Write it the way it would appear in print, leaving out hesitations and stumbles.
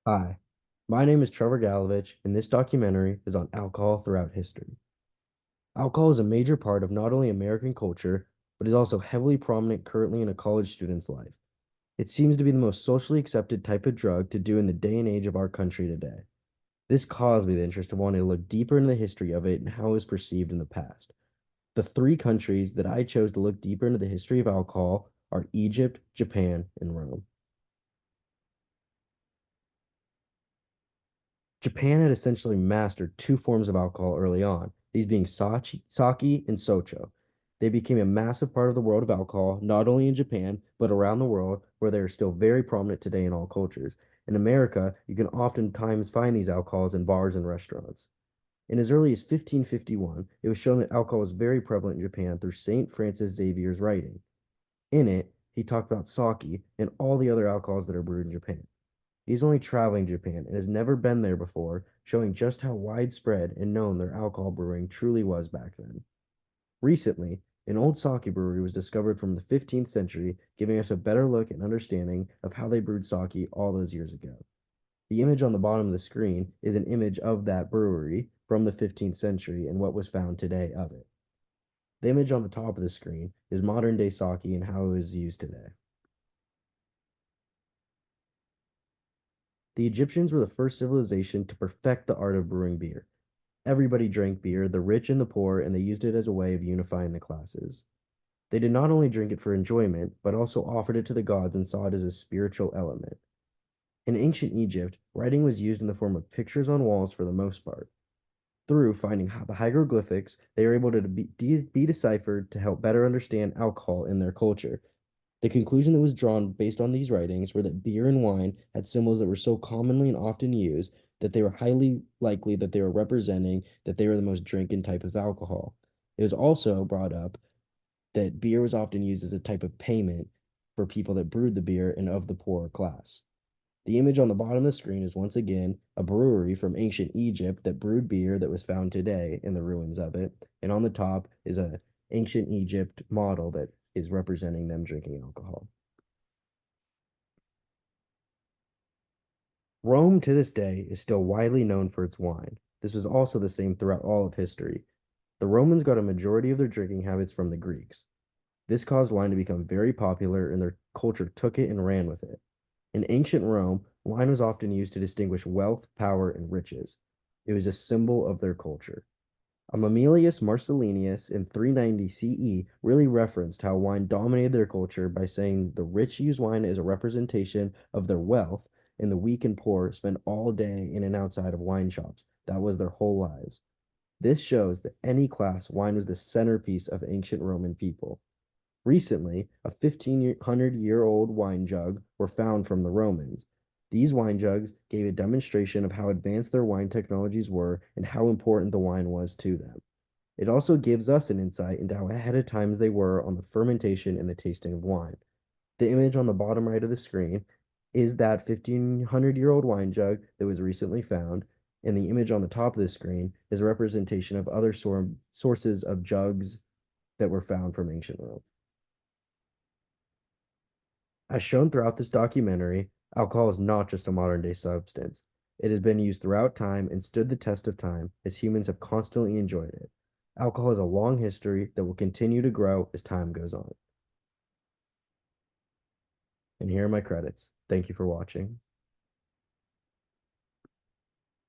Hi, my name is Trevor Galovich, and this documentary is on alcohol throughout history. Alcohol is a major part of not only American culture, but is also heavily prominent currently in a college student's life. It seems to be the most socially accepted type of drug to do in the day and age of our country today. This caused me the interest of wanting to look deeper into the history of it and how it was perceived in the past. The three countries that I chose to look deeper into the history of alcohol are Egypt, Japan, and Rome. Japan had essentially mastered two forms of alcohol early on, these being sake and socho. They became a massive part of the world of alcohol, not only in Japan, but around the world, where they are still very prominent today in all cultures. In America, you can oftentimes find these alcohols in bars and restaurants. In as early as 1551, it was shown that alcohol was very prevalent in Japan through St. Francis Xavier's writing. In it, he talked about sake and all the other alcohols that are brewed in Japan. He's only traveling Japan and has never been there before, showing just how widespread and known their alcohol brewing truly was back then. Recently, an old sake brewery was discovered from the 15th century, giving us a better look and understanding of how they brewed sake all those years ago. The image on the bottom of the screen is an image of that brewery from the 15th century and what was found today of it. The image on the top of the screen is modern day sake and how it is used today. The Egyptians were the first civilization to perfect the art of brewing beer. Everybody drank beer, the rich and the poor, and they used it as a way of unifying the classes. They did not only drink it for enjoyment, but also offered it to the gods and saw it as a spiritual element. In ancient Egypt, writing was used in the form of pictures on walls for the most part. Through finding the hieroglyphics, they were able to be deciphered to help better understand alcohol in their culture. The conclusion that was drawn based on these writings were that beer and wine had symbols that were so commonly and often used that they were highly likely that they were representing that they were the most drinking type of alcohol. It was also brought up that beer was often used as a type of payment for people that brewed the beer and of the poorer class. The image on the bottom of the screen is once again a brewery from ancient Egypt that brewed beer that was found today in the ruins of it. And on the top is a ancient Egypt model that is representing them drinking alcohol. Rome to this day is still widely known for its wine. This was also the same throughout all of history. The Romans got a majority of their drinking habits from the Greeks. This caused wine to become very popular, and their culture took it and ran with it. In ancient Rome, wine was often used to distinguish wealth, power, and riches. It was a symbol of their culture. Mamelius Marcellinus in 390 CE really referenced how wine dominated their culture by saying the rich use wine as a representation of their wealth, and the weak and poor spend all day in and outside of wine shops. That was their whole lives. This shows that any class, wine was the centerpiece of ancient Roman people. Recently, a 1500-year-old wine jug were found from the Romans. These wine jugs gave a demonstration of how advanced their wine technologies were and how important the wine was to them. It also gives us an insight into how ahead of times they were on the fermentation and the tasting of wine. The image on the bottom right of the screen is that 1500-year-old wine jug that was recently found, and the image on the top of the screen is a representation of other sources of jugs that were found from ancient Rome. As shown throughout this documentary, alcohol is not just a modern day substance. It has been used throughout time and stood the test of time as humans have constantly enjoyed it. Alcohol has a long history that will continue to grow as time goes on. And here are my credits. Thank you for watching.